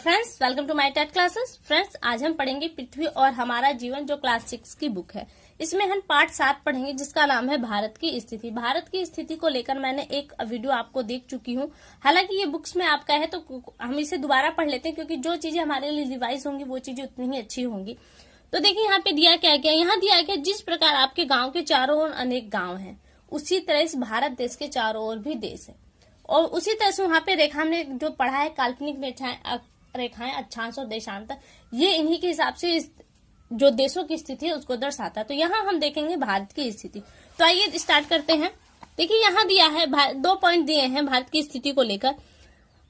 Friends, welcome to my TET classes. Friends, आज हम पढ़ेंगे पृथ्वी और हमारा जीवन, जो क्लास 6 की बुक है। इसमें हम पार्ट 7 पढ़ेंगे, जिसका नाम है भारत की स्थिति। भारत की स्थिति को लेकर मैंने एक वीडियो आपको देख चुकी हूँ। हालांकि ये बुक्स में आपका है, तो हम इसे दोबारा पढ़ लेते हैं, क्योंकि जो चीजें हमारे लिए रिवाइज होंगी वो चीजें उतनी ही अच्छी होंगी। तो देखिए, यहाँ पे दिया क्या गया। यहाँ दिया गया, जिस प्रकार आपके गाँव के चारों ओर अनेक गाँव है, उसी तरह इस भारत देश के चारों ओर भी देश है। और उसी तरह से वहां पे रेखा हमने जो पढ़ा है, काल्पनिक रेखाएं, अक्षांश और देशांतर, ये इन्हीं के हिसाब से जो देशों की स्थिति है उसको दर्शाता है। तो यहाँ हम देखेंगे भारत की स्थिति। तो आइए स्टार्ट करते हैं। देखिए, यहाँ दिया है 2 पॉइंट दिए हैं भारत की स्थिति को लेकर।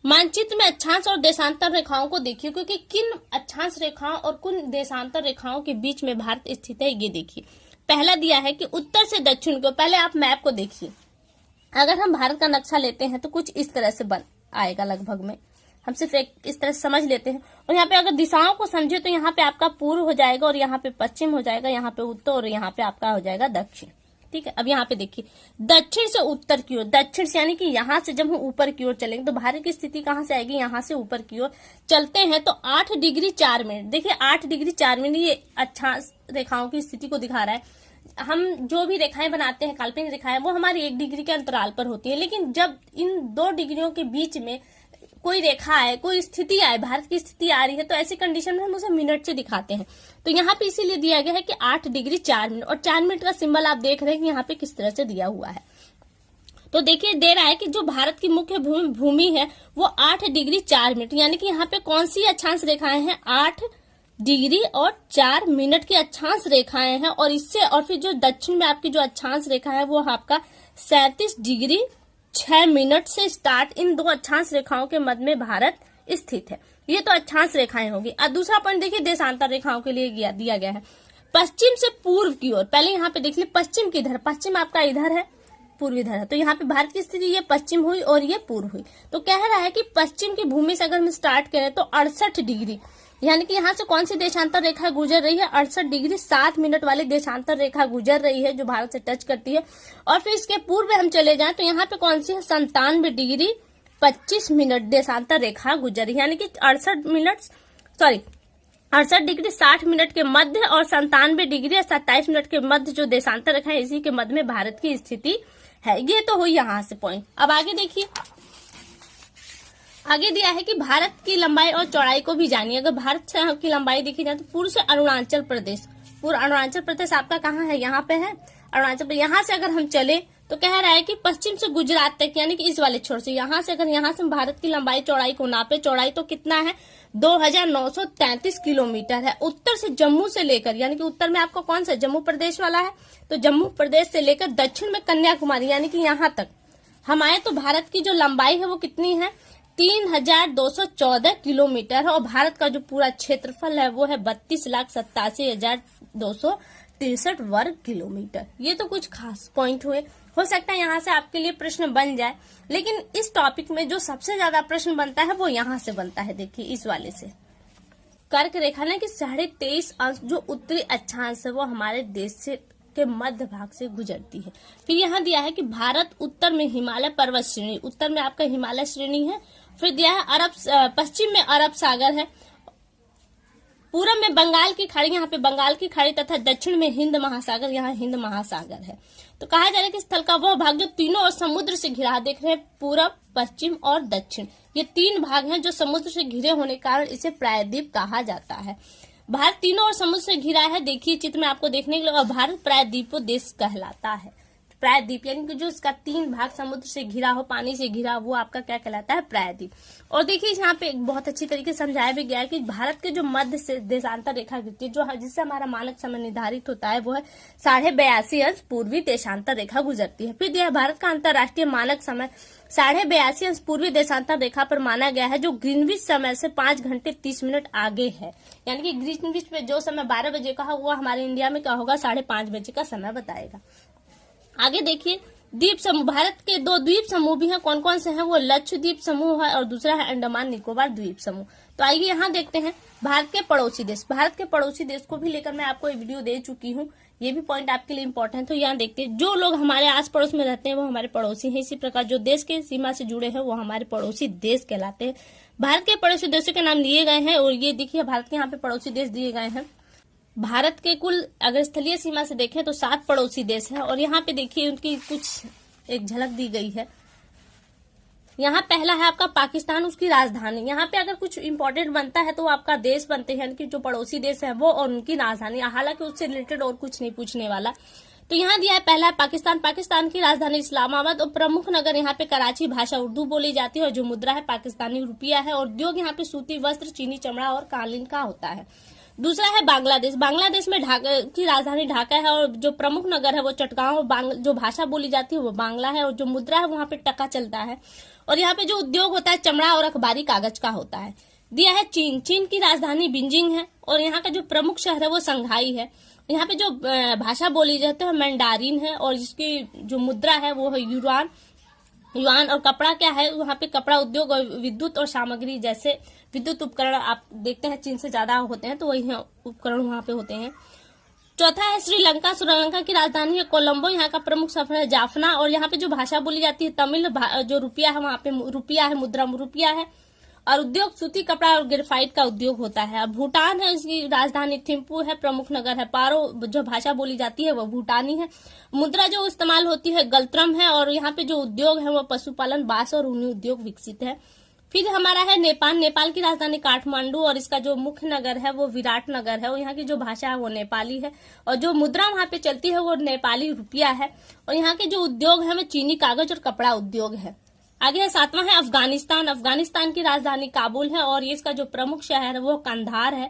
मानचित्र में अक्षांश और देशांतर रेखाओं को देखिए, क्योंकि किन अक्षांश रेखाओं और किन देशांतर रेखाओं के बीच में भारत स्थित है, ये देखिए। पहला दिया है कि उत्तर से दक्षिण को। पहले आप मैप को देखिए। अगर हम भारत का नक्शा लेते हैं तो कुछ इस तरह से बन आएगा लगभग में। हम सिर्फ एक इस तरह से समझ लेते हैं। और यहाँ पे अगर दिशाओं को समझे तो यहाँ पे आपका पूर्व हो जाएगा, और यहाँ पे पश्चिम हो जाएगा, यहाँ पे उत्तर, और यहाँ पे आपका हो जाएगा दक्षिण। ठीक है। अब यहाँ पे देखिए, दक्षिण से उत्तर की ओर। दक्षिण से यानी कि यहाँ से जब हम ऊपर की ओर चलेंगे तो भारत की स्थिति कहाँ से आएगी, यहाँ से ऊपर की ओर चलते हैं तो 8 डिग्री 4 मिनट। देखिए, 8 डिग्री 4 मिनट ये अक्षांश रेखाओं की स्थिति को दिखा रहा है। हम जो भी रेखाएं बनाते हैं, काल्पनिक रेखाएं, वो हमारी 1 डिग्री के अंतराल पर होती है। लेकिन जब इन 2 डिग्रियों के बीच में कोई रेखा आए, कोई स्थिति आए, भारत की स्थिति आ रही है, तो ऐसी कंडीशन में हम उसे मिनट से दिखाते हैं। तो यहाँ पे इसीलिए दिया गया है कि 8 डिग्री 4 मिनट। और 4 मिनट का सिंबल आप देख रहे हैं कि यहाँ पे किस तरह से दिया हुआ है। तो देखिए, दे रहा है कि जो भारत की मुख्य भूमि है वो 8 डिग्री 4 मिनट, यानी कि यहाँ पे कौन सी अक्षांश रेखाएं हैं, 8 डिग्री और 4 मिनट की अक्षांश रेखाएं हैं। और इससे और फिर जो दक्षिण में आपकी जो अक्षांश रेखा है वो आपका 37 डिग्री 6 मिनट से स्टार्ट। इन 2 अक्षांश रेखाओं के मध्य में भारत स्थित है। ये तो अक्षांश रेखाएं होगी। अब दूसरा पॉइंट देखिए, देशांतर रेखाओं के लिए दिया गया है पश्चिम से पूर्व की ओर। पहले यहाँ पे देख लीजिए, पश्चिम किधर, पश्चिम आपका इधर है, पूर्व इधर है। तो यहाँ पे भारत की स्थिति ये पश्चिम हुई और ये पूर्व हुई। तो कह रहा है कि पश्चिम की भूमि से अगर हम स्टार्ट करें तो 68 डिग्री, यानी कि यहाँ से कौन सी देशांतर रेखा गुजर रही है, 68 डिग्री 7 मिनट वाली देशांतर रेखा गुजर रही है, जो भारत से टच करती है। और फिर इसके पूर्व हम चले जाएं तो यहाँ पे कौन सी है, 97 डिग्री 25 मिनट देशांतर रेखा गुजर रही है, यानी कि 68 डिग्री 60 मिनट के मध्य और 97 डिग्री 27 मिनट के मध्य जो देशांतर रेखा है, इसी के मध्य में भारत की स्थिति है। ये तो हुई यहाँ से पॉइंट। अब आगे देखिए, आगे दिया है कि भारत की लंबाई और चौड़ाई को भी जानिए। अगर भारत से की लंबाई देखी जाए तो पूर्व से अरुणाचल प्रदेश, पूरा अरुणाचल प्रदेश आपका कहाँ है, यहाँ पे है अरुणाचल प्रदेश। यहाँ से अगर हम चले तो कह रहा है कि पश्चिम से गुजरात तक, यानी कि इस वाले छोर से, यहाँ से अगर यहाँ से भारत की लंबाई चौड़ाई को नापे, चौड़ाई तो कितना है, 2933 किलोमीटर है। उत्तर से जम्मू से लेकर, यानी कि उत्तर में आपका कौन सा, जम्मू प्रदेश वाला है, तो जम्मू प्रदेश से लेकर दक्षिण में कन्याकुमारी, यानी कि यहाँ तक हम आए तो भारत की जो लंबाई है वो कितनी है, 3214 किलोमीटर है। और भारत का जो पूरा क्षेत्रफल है वो है 32,87,263 वर्ग किलोमीटर। ये तो कुछ खास पॉइंट हुए। हो सकता है यहाँ से आपके लिए प्रश्न बन जाए, लेकिन इस टॉपिक में जो सबसे ज्यादा प्रश्न बनता है वो यहाँ से बनता है। देखिए, इस वाले से कर्क रेखा ना कि 23.5 अंश जो उत्तरी अक्षांश है वो हमारे देश से के मध्य भाग से गुजरती है। फिर यहाँ दिया है कि भारत उत्तर में हिमालय पर्वत श्रेणी, उत्तर में आपका हिमालय श्रेणी है। फिर दिया है पश्चिम में अरब सागर है, पूरब में बंगाल की खाड़ी, यहाँ पे बंगाल की खाड़ी, तथा दक्षिण में हिंद महासागर, यहाँ हिंद महासागर है। तो कहा जा रहा है कि स्थल का वह भाग जो तीनों ओर समुद्र से घिरा, देख रहे हैं, पूरब, पश्चिम और दक्षिण, ये 3 भाग हैं जो समुद्र से घिरे होने के कारण इसे प्रायद्वीप कहा जाता है। भारत तीनों ओर समुद्र से घिरा है। देखिए चित्र में आपको देखने के लिए, और भारत प्रायद्वीप देश कहलाता है। प्रायद्वीप यानी कि जो इसका 3 भाग समुद्र से घिरा हो, पानी से घिरा, वो आपका क्या कहलाता है, प्रायद्वीप। और देखिए, यहाँ पे बहुत अच्छी तरीके से समझाया भी गया है कि भारत के जो मध्य से देशांतर रेखा गिरती है, जो जिससे हमारा मानक समय निर्धारित होता है, वो है 82.5 अंश पूर्वी देशांतर रेखा गुजरती है। फिर दिया भारत का अंतर्राष्ट्रीय मानक समय 82.5 अंश पूर्वी देशांतर रेखा पर माना गया है, जो ग्रीनविच समय से 5 घंटे 30 मिनट आगे है। यानी कि ग्रीनविच में जो समय 12 बजे का है वो हमारे इंडिया में क्या होगा, 5:30 बजे का समय बताएगा। आगे देखिए, द्वीप समूह, भारत के 2 द्वीप समूह भी हैं। कौन कौन से हैं, वो लक्षद्वीप समूह है और दूसरा है अंडमान निकोबार द्वीप समूह। तो आइए यहाँ देखते हैं भारत के पड़ोसी देश। भारत के पड़ोसी देश को भी लेकर मैं आपको एक वीडियो दे चुकी हूँ, ये भी पॉइंट आपके लिए इंपॉर्टेंट है। तो यहाँ देखते हैं, जो लोग हमारे आस पड़ोस में रहते हैं वो हमारे पड़ोसी हैं। इसी प्रकार जो देश के सीमा से जुड़े हैं वो हमारे पड़ोसी देश कहलाते हैं। भारत के पड़ोसी देशों के नाम लिए गए हैं और ये देखिए भारत के यहाँ पे पड़ोसी देश दिए गए हैं। भारत के कुल अगर स्थलीय सीमा से देखें तो 7 पड़ोसी देश हैं और यहाँ पे देखिए उनकी कुछ एक झलक दी गई है। यहाँ पहला है आपका पाकिस्तान, उसकी राजधानी। यहाँ पे अगर कुछ इंपॉर्टेंट बनता है तो आपका देश बनते हैं, कि जो पड़ोसी देश है वो और उनकी राजधानी, हालांकि उससे रिलेटेड और कुछ नहीं पूछने वाला। तो यहाँ दिया है पहला है पाकिस्तान। पाकिस्तान की राजधानी इस्लामाबाद और प्रमुख नगर यहाँ पे कराची, भाषा उर्दू बोली जाती है और जो मुद्रा है पाकिस्तानी रुपया है और उद्योग यहाँ पे सूती वस्त्र, चीनी चमड़ा और कालीन का होता है। दूसरा है बांग्लादेश। बांग्लादेश में ढाका की राजधानी ढाका है और जो प्रमुख नगर है वो चटगांव, जो भाषा बोली जाती है वो बांग्ला है और जो मुद्रा है वहाँ पे टका चलता है और यहाँ पे जो उद्योग होता है चमड़ा और अखबारी कागज का होता है। दिया है चीन। चीन की राजधानी बीजिंग है और यहाँ का जो प्रमुख शहर है वो संघाई है। यहाँ पे जो भाषा बोली जाती है मैंडारिन है और जिसकी जो मुद्रा है वो है युआन और कपड़ा क्या है, वहाँ पे कपड़ा उद्योग और विद्युत और सामग्री जैसे विद्युत उपकरण आप देखते हैं चीन से ज्यादा होते हैं, तो वही उपकरण वहाँ पे होते हैं। चौथा है श्रीलंका। श्रीलंका की राजधानी है कोलंबो। यहाँ का प्रमुख शहर है जाफना और यहाँ पे जो भाषा बोली जाती है तमिल। जो रुपया है वहाँ पे रुपया है, मुद्रा रुपया है और उद्योग सूती कपड़ा और ग्रेफाइट का उद्योग होता है। अब भूटान है, उसकी राजधानी थिम्पू है, प्रमुख नगर है पारो। जो भाषा बोली जाती है वो भूटानी है। मुद्रा जो इस्तेमाल होती है गलत्रम है और यहाँ पे जो उद्योग है वो पशुपालन, बांस और ऊनी उद्योग विकसित है। फिर हमारा है नेपाल। नेपाल की राजधानी काठमांडू और इसका जो मुख्य नगर है वो विराट नगर है और यहाँ की जो भाषा है वो नेपाली है और जो मुद्रा वहाँ पे चलती है वो नेपाली रुपया है और यहाँ के जो उद्योग है वो चीनी कागज और कपड़ा उद्योग है। आगे है 7वां है अफगानिस्तान। अफगानिस्तान की राजधानी काबुल है और इसका जो प्रमुख शहर है वो कंधार है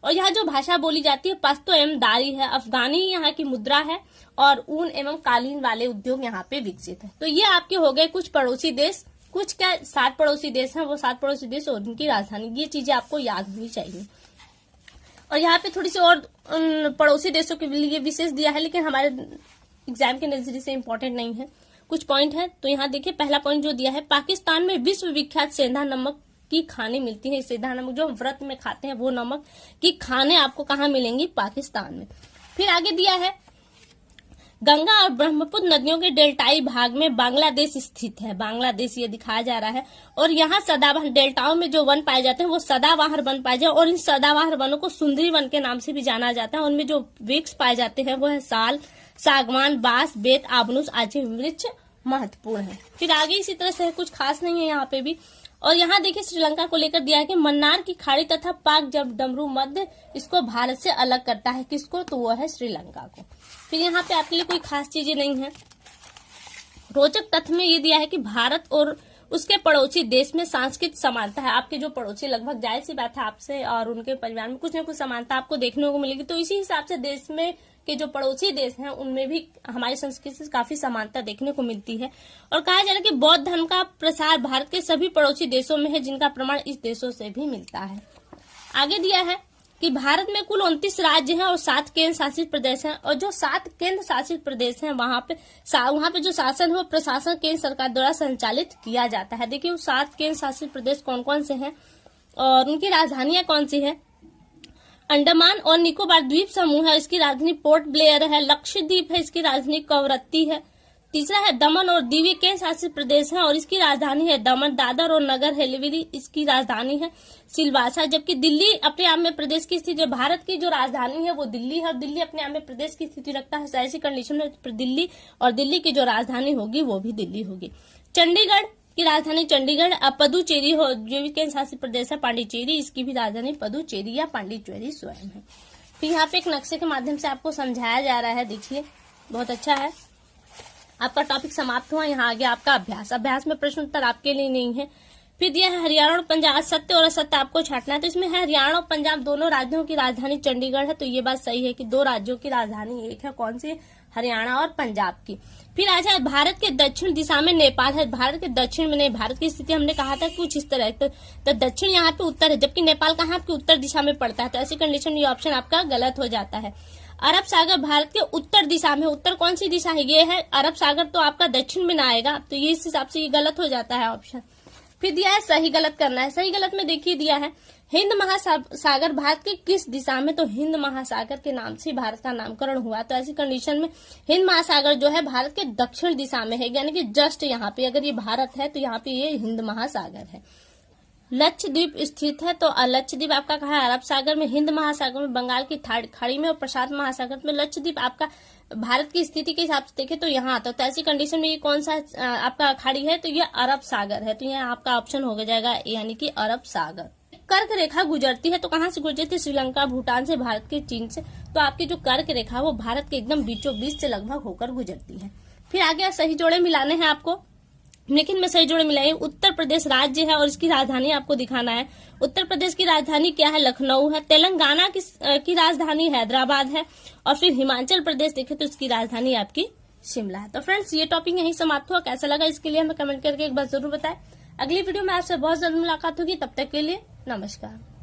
और यहाँ जो भाषा बोली जाती है पश्तो एवं दारी है। अफगानी यहाँ की मुद्रा है और ऊन एवं कालीन वाले उद्योग यहाँ पे विकसित है। तो ये आपके हो गए कुछ पड़ोसी देश, कुछ क्या 7 पड़ोसी देश हैं, वो 7 पड़ोसी देश और उनकी राजधानी, ये चीजें आपको याद होनी चाहिए। और यहाँ पे थोड़ी सी और पड़ोसी देशों के लिए विशेष दिया है लेकिन हमारे एग्जाम के नजरिए से इम्पोर्टेंट नहीं है, कुछ पॉइंट है। तो यहाँ देखिए पहला पॉइंट जो दिया है, पाकिस्तान में विश्व विख्यात सेंधा नमक की खाने मिलती है। सेंधा नमक जो व्रत में खाते हैं वो नमक की खाने आपको कहाँ मिलेंगी, पाकिस्तान में। फिर आगे दिया है गंगा और ब्रह्मपुत्र नदियों के डेल्टाई भाग में बांग्लादेश स्थित है। बांग्लादेश ये दिखाया जा रहा है और यहाँ सदाबहार डेल्टाओं में जो वन पाए जाते हैं वो सदाबहार वन पाए जाते हैं और इन सदाबहार वनों को सुंदरी वन के नाम से भी जाना जाता है। उनमें जो वृक्ष पाए जाते हैं वो है साल, सागवान, बांस, बेत, आबनूस आदि वृक्ष महत्वपूर्ण है। फिर आगे इसी तरह से कुछ खास नहीं है यहाँ पे भी। और यहाँ देखिए श्रीलंका को लेकर दिया है कि मन्नार की खाड़ी तथा पाक जब डमरू मध्य इसको भारत से अलग करता है, किसको, तो वो है श्रीलंका को। फिर यहाँ पे आपके लिए कोई खास चीजें नहीं है। रोचक तथ्य में ये दिया है कि भारत और उसके पड़ोसी देश में सांस्कृतिक समानता है। आपके जो पड़ोसी लगभग जाहिर सी बात है आपसे और उनके परिवार में कुछ न कुछ समानता आपको देखने को मिलेगी। तो इसी हिसाब से देश में के जो पड़ोसी देश हैं उनमें भी हमारी संस्कृति से काफी समानता देखने को मिलती है। और कहा जा रहा है कि बौद्ध धर्म का प्रसार भारत के सभी पड़ोसी देशों में है, जिनका प्रमाण इस देशों से भी मिलता है। आगे दिया है कि भारत में कुल 29 राज्य हैं और 7 केंद्र शासित प्रदेश हैं और जो 7 केंद्र शासित प्रदेश हैं वहां पे जो शासन है वो प्रशासन केंद्र सरकार द्वारा संचालित किया जाता है। देखिए वो 7 केंद्र शासित प्रदेश कौन कौन से हैं और उनकी राजधानियां कौन सी है। अंडमान और निकोबार द्वीप समूह है, इसकी राजधानी पोर्ट ब्लेयर है। लक्षद्वीप है, इसकी राजधानी कवरत्ती है। तीसरा है दमन और दीव केंद्र शासित प्रदेश है और इसकी राजधानी है दमन। दादर और नगर हवेली इसकी राजधानी है सिलवासा। जबकि दिल्ली अपने आप में प्रदेश की स्थिति, भारत की जो राजधानी है वो दिल्ली है और दिल्ली अपने आप में प्रदेश की स्थिति रखता है। ऐसी कंडीशन में दिल्ली और दिल्ली की जो राजधानी होगी वो भी दिल्ली होगी। चंडीगढ़ की राजधानी चंडीगढ़। पदुचेरी हो जो भी केंद्र शासित प्रदेश है पांडिचेरी, इसकी भी राजधानी पदुचेरी या पांडिचेरी स्वयं है। फिर यहाँ पे एक नक्शे के माध्यम से आपको समझाया जा रहा है, देखिए बहुत अच्छा है। आपका टॉपिक समाप्त हुआ, यहाँ आगे आपका अभ्यास में प्रश्न उत्तर आपके लिए नहीं है। फिर दिया है हरियाणा और पंजाब, सत्य और असत्य आपको छांटना है। तो इसमें है हरियाणा और पंजाब दोनों राज्यों की राजधानी चंडीगढ़ है, तो ये बात सही है कि 2 राज्यों की राजधानी एक है, कौन सी, हरियाणा और पंजाब की। फिर आ जाए भारत के दक्षिण दिशा में नेपाल है। भारत के दक्षिण में नहीं, भारत की स्थिति हमने कहा था कुछ इस तरह, तो दक्षिण यहाँ पे उत्तर है, जबकि नेपाल कहाँ आपके उत्तर दिशा में पड़ता है। तो ऐसी कंडीशन में ये ऑप्शन आपका गलत हो जाता है। अरब सागर भारत के उत्तर दिशा में, उत्तर कौन सी दिशा है, ये है अरब सागर, तो आपका दक्षिण में ना आएगा, तो ये इस हिसाब से ये गलत हो जाता है ऑप्शन। फिर दिया है सही गलत करना है। सही गलत में देखिए दिया है हिंद महासागर भारत के किस दिशा में, तो हिंद महासागर के नाम से भारत का नामकरण हुआ। तो ऐसी कंडीशन में हिंद महासागर जो है भारत के दक्षिण दिशा में है, यानी कि जस्ट यहाँ पे अगर ये भारत है तो यहाँ पे ये हिंद महासागर है। लक्षद्वीप स्थित है, तो लक्षद्वीप आपका कहाँ है, अरब सागर में, हिंद महासागर में, बंगाल की खाड़ी में और प्रशांत महासागर में। लक्षद्वीप आपका भारत की स्थिति के हिसाब से देखें तो यहाँ आता है। तो ऐसी कंडीशन में ये कौन सा आपका खाड़ी है, तो ये अरब सागर है। तो यहाँ आपका ऑप्शन हो जाएगा यानी कि अरब सागर। कर्क रेखा गुजरती है, तो कहाँ से गुजरती है, श्रीलंका, भूटान से, भारत के, चीन से। तो आपकी जो कर्क रेखा वो भारत के एकदम बीचों बीच से लगभग होकर गुजरती है। फिर आगे सही जोड़े मिलाने हैं आपको, लेकिन मैं सही जोड़े मिलाए। उत्तर प्रदेश राज्य है और इसकी राजधानी आपको दिखाना है। उत्तर प्रदेश की राजधानी क्या है, लखनऊ है। तेलंगाना की राजधानी हैदराबाद है। और फिर हिमाचल प्रदेश देखे तो इसकी राजधानी आपकी शिमला है। तो फ्रेंड्स ये टॉपिक यहीं समाप्त हुआ। कैसा लगा इसके लिए हमें कमेंट करके एक बार जरूर बताएं। अगली वीडियो में आपसे बहुत जल्द मुलाकात होगी, तब तक के लिए नमस्कार।